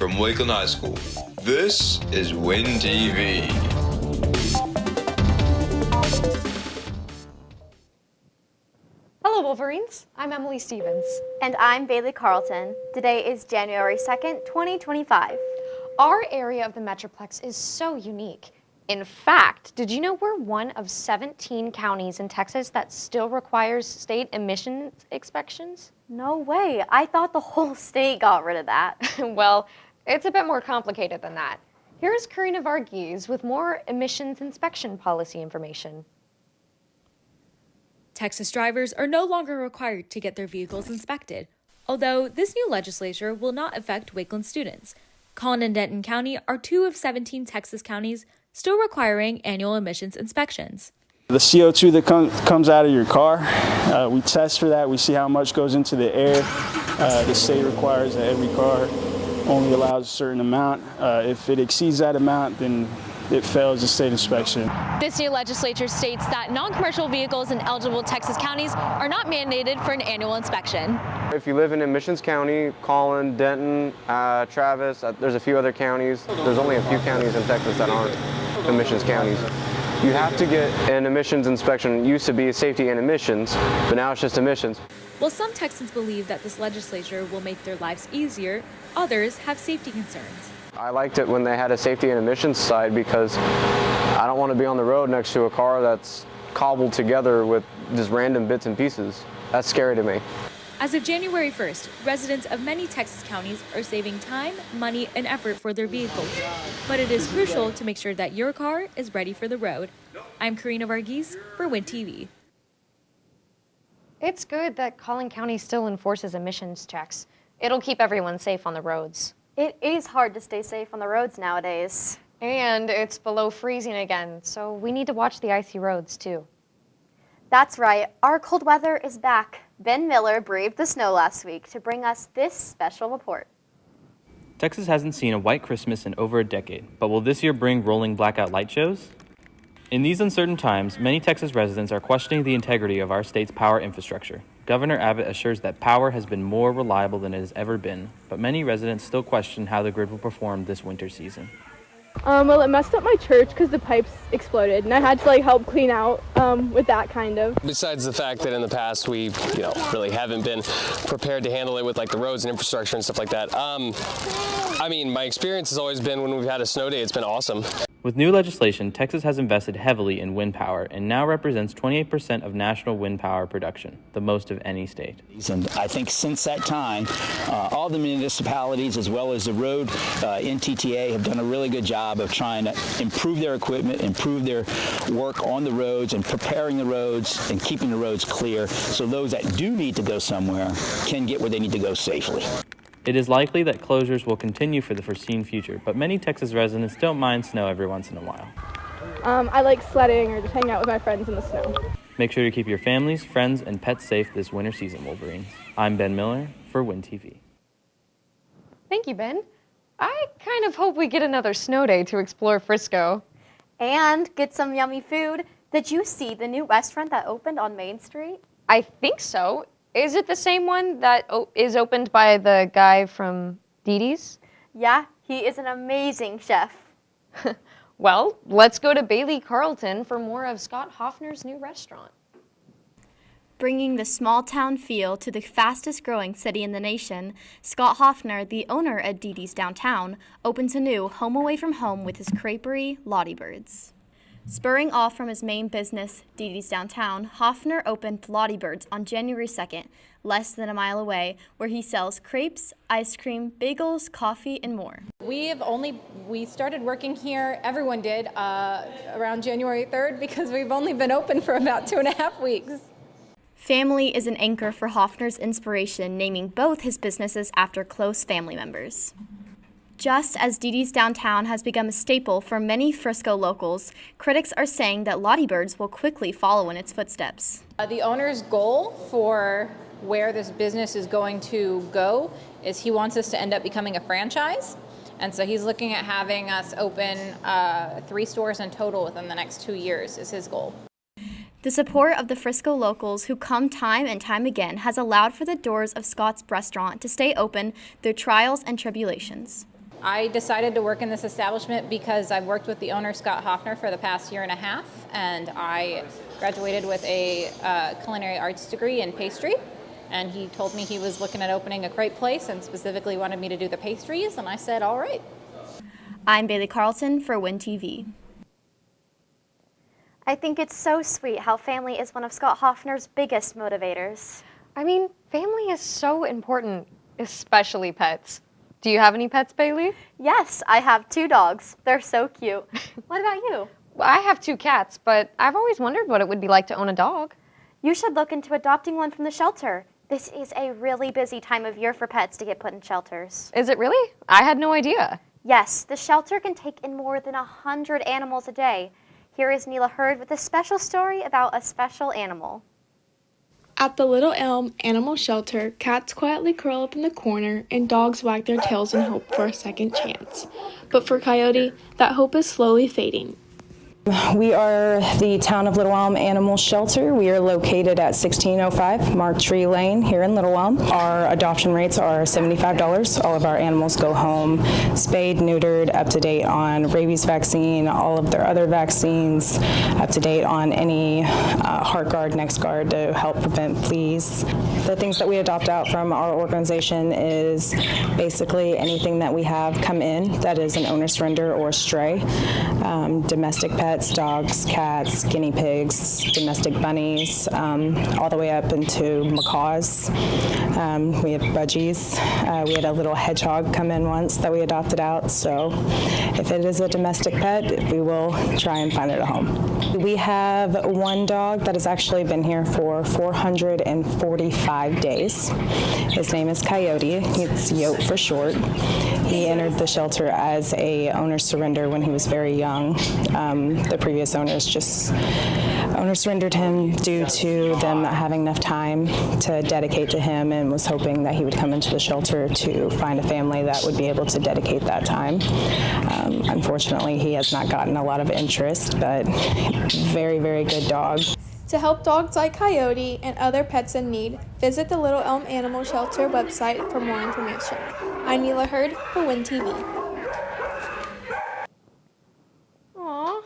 from Wakeland High School. This is WINTV. Hello, Wolverines. I'm Emily Stevens. And I'm Bailey Carlton. Today is January 2nd, 2025. Our area of the Metroplex is so unique. In fact, did you know we're one of 17 counties in Texas that still requires state emissions inspections? No way. I thought the whole state got rid of that. Well, it's a bit more complicated than that. Here's Karina Varghese with more emissions inspection policy information. Texas drivers are no longer required to get their vehicles inspected, although this new legislature will not affect Wakeland students. Collin and Denton County are 2 of 17 Texas counties still requiring annual emissions inspections. The CO2 that comes out of your car, we test for that. We see how much goes into the air. The state requires that every car only allows a certain amount. If it exceeds that amount, then it fails the state inspection. This new legislature states that non-commercial vehicles in eligible Texas counties are not mandated for an annual inspection. If you live in Emissions County, Collin, Denton, Travis, there's a few other counties. There's only a few counties in Texas that aren't emissions counties. You have to get an emissions inspection. It used to be safety and emissions, but now it's just emissions. While some Texans believe that this legislature will make their lives easier, others have safety concerns. I liked it when they had a safety and emissions side because I don't want to be on the road next to a car that's cobbled together with just random bits and pieces. That's scary to me. As of January 1st, residents of many Texas counties are saving time, money, and effort for their vehicles. But it is crucial to make sure that your car is ready for the road. I'm Karina Varghese for WINTV. It's good that Collin County still enforces emissions checks. It'll keep everyone safe on the roads. It is hard to stay safe on the roads nowadays. And it's below freezing again, so we need to watch the icy roads too. That's right, our cold weather is back. Ben Miller braved the snow last week to bring us this special report. Texas hasn't seen a white Christmas in over a decade, but will this year bring rolling blackout light shows? In these uncertain times, many Texas residents are questioning the integrity of our state's power infrastructure. Governor Abbott assures that power has been more reliable than it has ever been, but many residents still question how the grid will perform this winter season. Well, it messed up my church because the pipes exploded, and I had to help clean out with that kind of. Besides the fact that in the past we, really haven't been prepared to handle it with the roads and infrastructure and stuff like that. I mean, my experience has always been when we've had a snow day, it's been awesome. With new legislation, Texas has invested heavily in wind power and now represents 28% of national wind power production, the most of any state. And I think since that time, all the municipalities as well as the road NTTA have done a really good job of trying to improve their equipment, improve their work on the roads and preparing the roads and keeping the roads clear so those that do need to go somewhere can get where they need to go safely. It is likely that closures will continue for the foreseen future, but many Texas residents don't mind snow every once in a while. I like sledding or just hanging out with my friends in the snow. Make sure to keep your families, friends, and pets safe this winter season, Wolverines. I'm Ben Miller for WINTV. Thank you, Ben. I kind of hope we get another snow day to explore Frisco. And get some yummy food. Did you see the new restaurant that opened on Main Street? I think so. Is it the same one that is opened by the guy from Dee Dee's? Yeah, he is an amazing chef. Well, let's go to Bailey Carlton for more of Scott Hoffner's new restaurant. Bringing the small-town feel to the fastest-growing city in the nation, Scott Hoffner, the owner at Dee Dee's Downtown, opens a new home away from home with his creperie, Lottie Birds. Spurring off from his main business, Dee Dee's Downtown, Hoffner opened Lottie Birds on January 2nd, less than a mile away, where he sells crepes, ice cream, bagels, coffee, and more. We started working here, everyone did, around January 3rd because we've only been open for about 2.5 weeks. Family is an anchor for Hoffner's inspiration, naming both his businesses after close family members. Just as Dee Dee's Downtown has become a staple for many Frisco locals, critics are saying that Lottie Birds will quickly follow in its footsteps. The owner's goal for where this business is going to go is he wants us to end up becoming a franchise. And so he's looking at having us open 3 stores in total within the next 2 years is his goal. The support of the Frisco locals who come time and time again has allowed for the doors of Scott's restaurant to stay open through trials and tribulations. I decided to work in this establishment because I've worked with the owner, Scott Hoffner, for the past year and a half, and I graduated with a culinary arts degree in pastry, and he told me he was looking at opening a crepe place and specifically wanted me to do the pastries, and I said, all right. I'm Bailey Carlton for WINTV. I think it's so sweet how family is one of Scott Hoffner's biggest motivators. I mean, family is so important, especially pets. Do you have any pets, Bailey? Yes, I have 2 dogs. They're so cute. What about you? Well, I have 2 cats, but I've always wondered what it would be like to own a dog. You should look into adopting one from the shelter. This is a really busy time of year for pets to get put in shelters. Is it really? I had no idea. Yes, the shelter can take in more than 100 animals a day. Here is Neela Hurd with a special story about a special animal. At the Little Elm Animal Shelter, cats quietly curl up in the corner and dogs wag their tails and hope for a second chance. But for Coyote, that hope is slowly fading. We are the Town of Little Elm Animal Shelter. We are located at 1605 Mark Tree Lane here in Little Elm. Our adoption rates are $75. All of our animals go home spayed, neutered, up to date on rabies vaccine, all of their other vaccines, up to date on any heart guard, next guard to help prevent fleas. The things that we adopt out from our organization is basically anything that we have come in that is an owner surrender or stray, domestic pets, dogs, cats, guinea pigs, domestic bunnies, all the way up into macaws. We have budgies. We had a little hedgehog come in once that we adopted out, so if it is a domestic pet, we will try and find it a home. We have one dog that has actually been here for 445 days. His name is Coyote. It's Yote for short. He entered the shelter as a owner surrender when he was very young. The previous owners just owner surrendered him due to them not having enough time to dedicate to him, and was hoping that he would come into the shelter to find a family that would be able to dedicate that time. Unfortunately, he has not gotten a lot of interest, but very, very good dog. To help dogs like Coyote and other pets in need, visit the Little Elm Animal Shelter website for more information. I'm Neela Hurd for WINTV. Aw,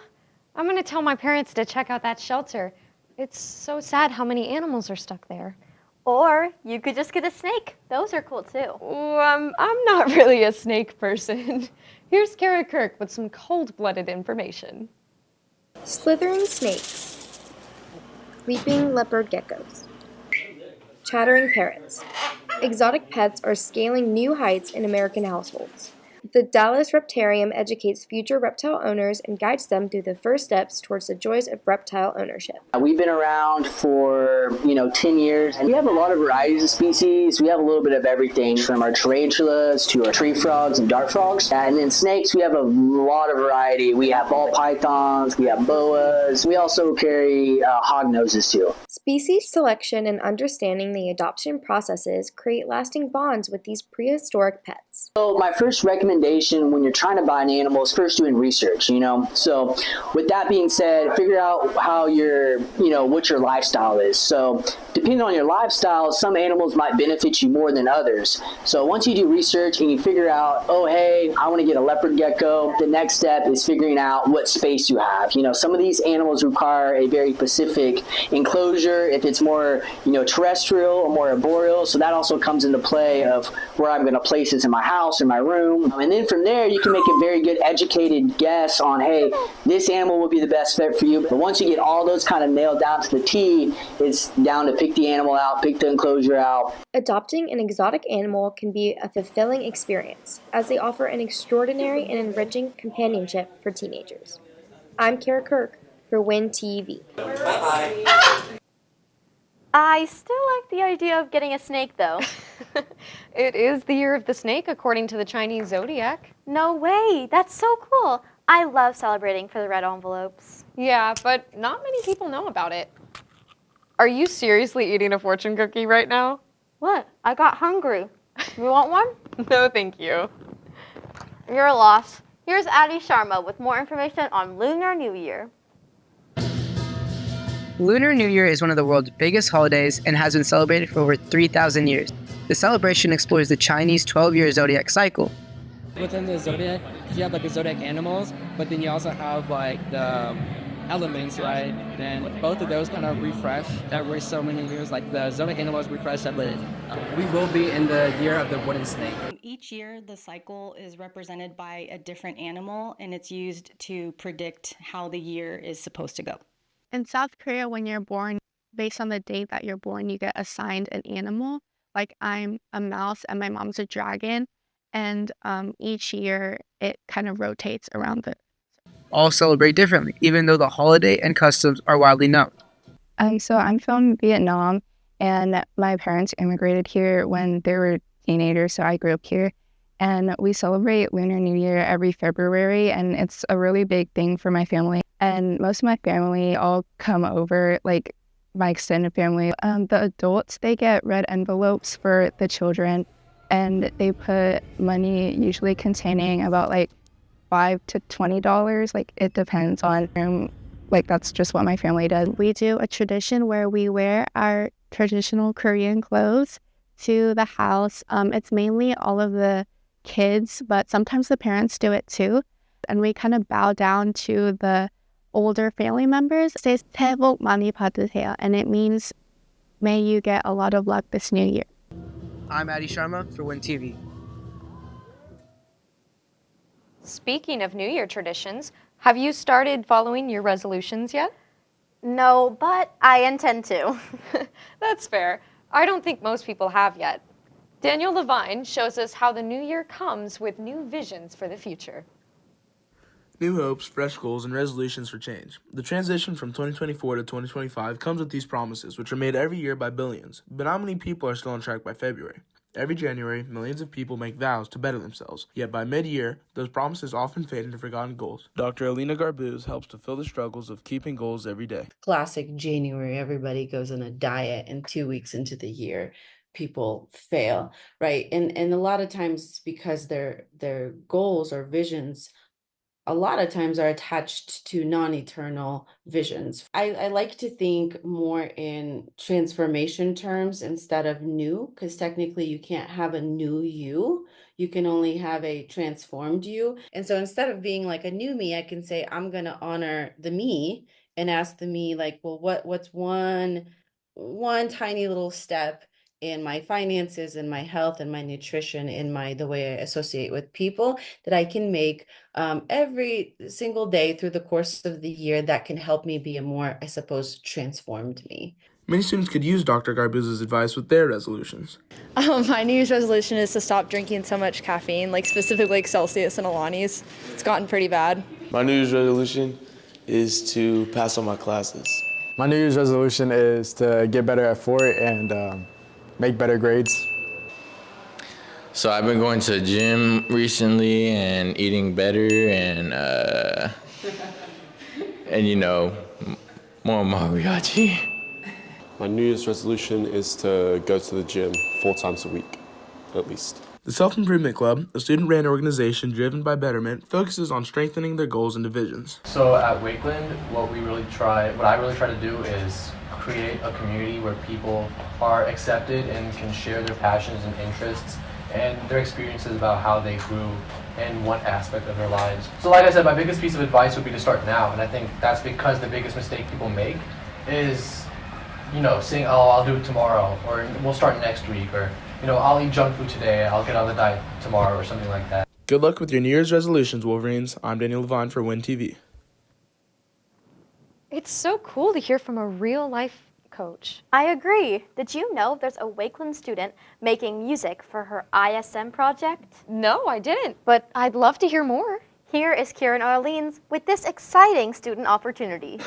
I'm going to tell my parents to check out that shelter. It's so sad how many animals are stuck there. Or you could just get a snake. Those are cool too. Ooh, I'm not really a snake person. Here's Kara Kirk with some cold-blooded information. Slithering snakes. Leaping leopard geckos, chattering parrots. Exotic pets are scaling new heights in American households. The Dallas Reptarium educates future reptile owners and guides them through the first steps towards the joys of reptile ownership. We've been around for, 10 years, and we have a lot of varieties of species. We have a little bit of everything from our tarantulas to our tree frogs and dart frogs. And then snakes, we have a lot of variety. We have ball pythons, we have boas. We also carry hog noses too. Species selection and understanding the adoption processes create lasting bonds with these prehistoric pets. So my first recommendation when you're trying to buy an animal is first doing research, So with that being said, figure out how what your lifestyle is. So depending on your lifestyle, some animals might benefit you more than others. So once you do research and you figure out, oh, hey, I want to get a leopard gecko, the next step is figuring out what space you have. Some of these animals require a very specific enclosure, if it's more, terrestrial or more arboreal. So that also comes into play of where I'm going to place this in my house, in my room. And then from there, you can make a very good educated guess on, hey, this animal will be the best fit for you. But once you get all those kind of nailed down to the T, it's down to pick the animal out, pick the enclosure out. Adopting an exotic animal can be a fulfilling experience, as they offer an extraordinary and enriching companionship for teenagers. I'm Kara Kirk for WINTV. I still like the idea of getting a snake, though. It is the year of the snake, according to the Chinese zodiac. No way! That's so cool! I love celebrating for the red envelopes. Yeah, but not many people know about it. Are you seriously eating a fortune cookie right now? What? I got hungry. You want one? No, thank you. You're a loss. Here's Addie Sharma with more information on Lunar New Year. Lunar New Year is one of the world's biggest holidays and has been celebrated for over 3,000 years. The celebration explores the Chinese 12-year zodiac cycle. Within the zodiac, you have like the zodiac animals, but then you also have like the elements, right? And both of those kind of refresh every so many years. Like the zodiac animals refresh every. We will be in the year of the wooden snake. Each year, the cycle is represented by a different animal, and it's used to predict how the year is supposed to go. In South Korea, when you're born, based on the date that you're born, you get assigned an animal. Like I'm a mouse and my mom's a dragon. And each year it kind of rotates around the. All celebrate differently, even though the holiday and customs are widely known. So I'm from Vietnam, and my parents immigrated here when they were teenagers, so I grew up here. And we celebrate Lunar New Year every February, and it's a really big thing for my family. And most of my family all come over, like my extended family. The adults, they get red envelopes for the children, and they put money usually containing about like $5 to $20. Like it depends on room. Like that's just what my family does. We do a tradition where we wear our traditional Korean clothes to the house. It's mainly all of the kids, but sometimes the parents do it too. And we kind of bow down to the older family members. It says 새해 복 많이 받으세요, and it means may you get a lot of luck this new year. I'm Adi Sharma for WINTV. Speaking of New Year traditions, have you started following your resolutions yet? No, but I intend to. That's fair. I don't think most people have yet. Daniel Levine shows us how the new year comes with new visions for the future. New hopes, fresh goals, and resolutions for change. The transition from 2024 to 2025 comes with these promises, which are made every year by billions. But not many people are still on track by February. Every January, millions of people make vows to better themselves. Yet by mid-year, those promises often fade into forgotten goals. Dr. Alina Garbuz helps to fill the struggles of keeping goals every day. Classic January, everybody goes on a diet, and 2 weeks into the year, people fail, right? And a lot of times because their goals or visions a lot of times are attached to non-eternal visions. I like to think more in transformation terms instead of new, because technically you can't have a new you. You can only have a transformed you. And so instead of being like a new me, I can say, I'm going to honor the me and ask the me like, well, what's one tiny little step in my finances, in my health, and my nutrition, in the way I associate with people that I can make every single day through the course of the year that can help me be a more, I suppose, transformed me. Many students could use Dr. Garbuz's advice with their resolutions. My New Year's resolution is to stop drinking so much caffeine, like specifically like Celsius and Alani's. It's gotten pretty bad. My New Year's resolution is to pass all my classes. My New Year's resolution is to get better at Fort and make better grades. So I've been going to the gym recently and eating better and you know, more mariachi. My New Year's resolution is to go to the gym 4 times a week, at least. The Self-Improvement Club, a student-ran organization driven by betterment, focuses on strengthening their goals and divisions. So at Wakeland, what I really try to do is create a community where people are accepted and can share their passions and interests and their experiences about how they grew in one aspect of their lives. So like I said, my biggest piece of advice would be to start now, and I think that's because the biggest mistake people make is, you know, saying, oh, I'll do it tomorrow, or we'll start next week, or, you know, I'll eat junk food today, I'll get on the diet tomorrow, or something like that. Good luck with your New Year's resolutions, Wolverines. I'm Daniel Levine for WINTV. It's so cool to hear from a real-life coach. I agree. Did you know there's a Wakeland student making music for her ISM project? No, I didn't, but I'd love to hear more. Here is Kieran Orleans with this exciting student opportunity.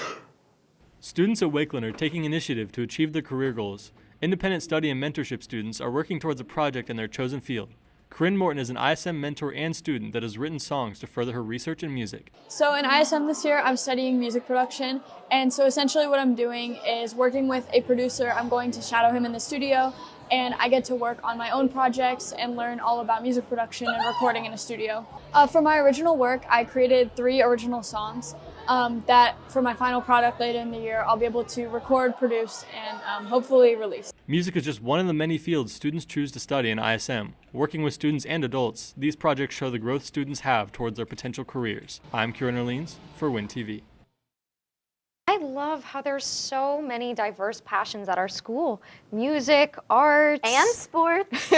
Students at Wakeland are taking initiative to achieve their career goals. Independent study and mentorship students are working towards a project in their chosen field. Corinne Morton is an ISM mentor and student that has written songs to further her research in music. So in ISM this year, I'm studying music production, and so essentially what I'm doing is working with a producer. I'm going to shadow him in the studio, and I get to work on my own projects and learn all about music production and recording in a studio. For my original work, I created 3 original songs that for my final product later in the year, I'll be able to record, produce, and hopefully release. Music is just one of the many fields students choose to study in ISM. Working with students and adults, these projects show the growth students have towards their potential careers. I'm Kieran Orleans for WINTV. I love how there's so many diverse passions at our school. Music, arts. And sports.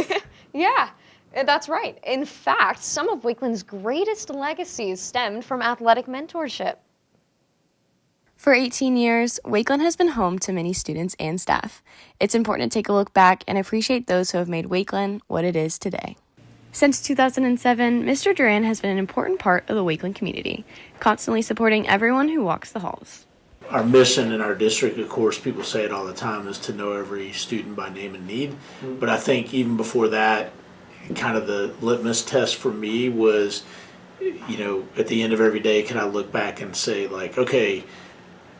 Yeah, that's right. In fact, some of Wakeland's greatest legacies stemmed from athletic mentorship. For 18 years, Wakeland has been home to many students and staff. It's important to take a look back and appreciate those who have made Wakeland what it is today. Since 2007, Mr. Duran has been an important part of the Wakeland community, constantly supporting everyone who walks the halls. Our mission in our district, of course, people say it all the time, is to know every student by name and need. But I think even before that, kind of the litmus test for me was, at the end of every day, can I look back and say, like, okay,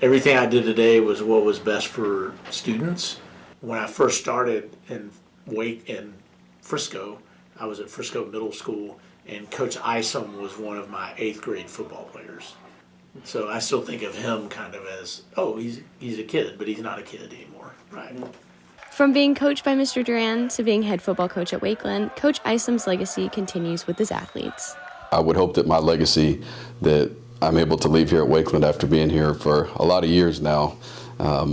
everything I did today was what was best for students. When I first started in Frisco, I was at Frisco Middle School, and Coach Isom was one of my 8th grade football players. So I still think of him kind of as, he's a kid, but he's not a kid anymore, right? From being coached by Mr. Duran to being head football coach at Wakeland, Coach Isom's legacy continues with his athletes. I would hope that my legacy that I'm able to leave here at Wakeland after being here for a lot of years now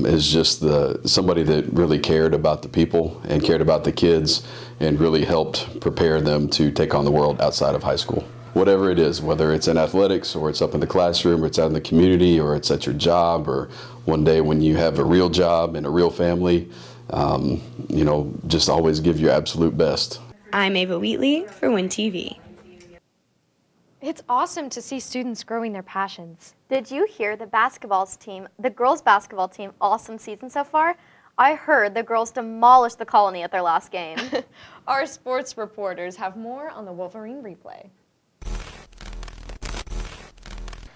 is just somebody that really cared about the people and cared about the kids and really helped prepare them to take on the world outside of high school. Whatever it is, whether it's in athletics or it's up in the classroom or it's out in the community or it's at your job or one day when you have a real job and a real family, just always give your absolute best. I'm Ava Wheatley for WINTV. It's awesome to see students growing their passions. Did you hear the girls' basketball team, awesome season so far? I heard the girls demolished the Colony at their last game. Our sports reporters have more on the Wolverine Replay.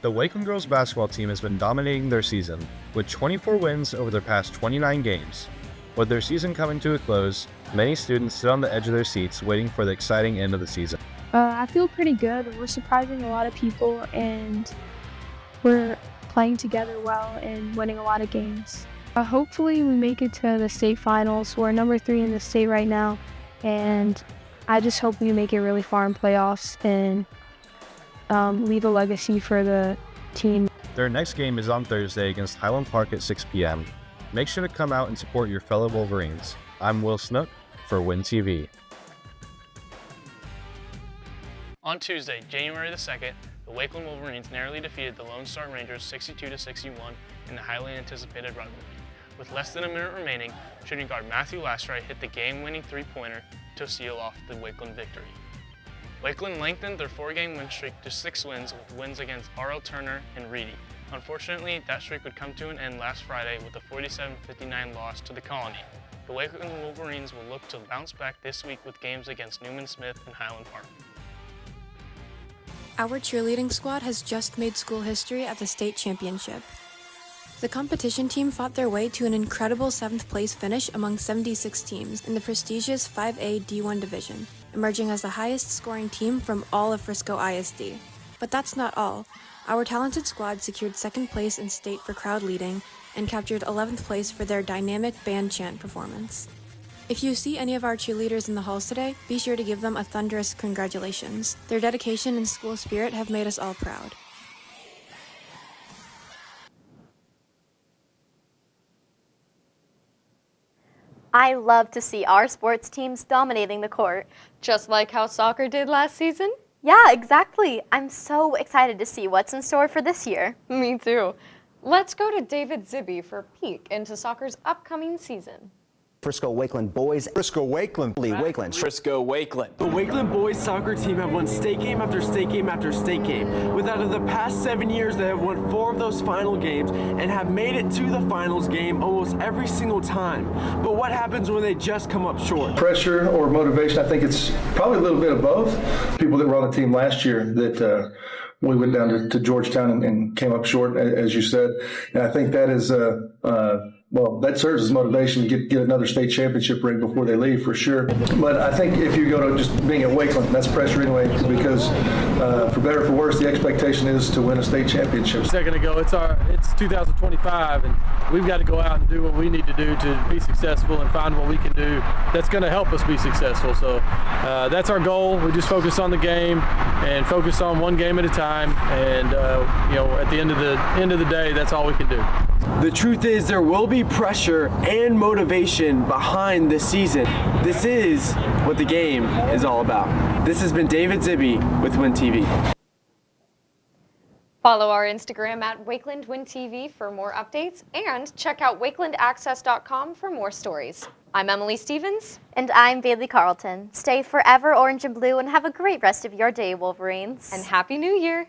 The Wakeland girls basketball team has been dominating their season, with 24 wins over their past 29 games. With their season coming to a close, many students sit on the edge of their seats waiting for the exciting end of the season. I feel pretty good. We're surprising a lot of people, and we're playing together well and winning a lot of games. Hopefully we make it to the state finals. We're number 3 in the state right now, and I just hope we make it really far in playoffs and leave a legacy for the team. Their next game is on Thursday against Highland Park at 6 p.m. Make sure to come out and support your fellow Wolverines. I'm Will Snook for WINTV. On Tuesday, January the 2nd, the Wakeland Wolverines narrowly defeated the Lone Star Rangers 62-61 in the highly anticipated rivalry. With less than a minute remaining, shooting guard Matthew Lastray hit the game-winning three-pointer to seal off the Wakeland victory. Wakeland lengthened their 4-game win streak to 6 wins with wins against R.L. Turner and Reedy. Unfortunately, that streak would come to an end last Friday with a 47-59 loss to the Colony. The Wakeland Wolverines will look to bounce back this week with games against Newman Smith and Highland Park. Our cheerleading squad has just made school history at the state championship. The competition team fought their way to an incredible 7th place finish among 76 teams in the prestigious 5A D1 division, emerging as the highest scoring team from all of Frisco ISD. But that's not all. Our talented squad secured 2nd place in state for crowd leading and captured 11th place for their dynamic band chant performance. If you see any of our cheerleaders in the halls today, be sure to give them a thunderous congratulations. Their dedication and school spirit have made us all proud. I love to see our sports teams dominating the court. Just like how soccer did last season? Yeah, exactly. I'm so excited to see what's in store for this year. Me too. Let's go to David Zibby for a peek into soccer's upcoming season. Frisco Wakeland boys. Frisco Wakeland. Wakeland. Frisco Wakeland. The Wakeland boys soccer team have won state game after state game after state game. With out of the past 7 years, they have won 4 of those final games and have made it to the finals game almost every single time. But what happens when they just come up short? Pressure or motivation, I think it's probably a little bit of both. People that were on the team last year that we went down to Georgetown and came up short, as you said. And I think that is well, that serves as motivation to get another state championship ring before they leave, for sure. But I think if you go to just being at Wakeland, that's pressure anyway, because for better or for worse, the expectation is to win a state championship. A second ago, it's 2025, and we've got to go out and do what we need to do to be successful and find what we can do that's going to help us be successful. So that's our goal. We just focus on the game and focus on one game at a time, and you know, at the end of the day, that's all we can do. The truth is, there will be pressure and motivation behind this season. This is what the game is all about. This has been David Zibby with WINTV. Follow our Instagram at Wakeland WINTV for more updates, and check out wakelandaccess.com for more stories. I'm Emily Stevens. And I'm Bailey Carlton. Stay forever orange and blue and have a great rest of your day, Wolverines. And Happy New Year.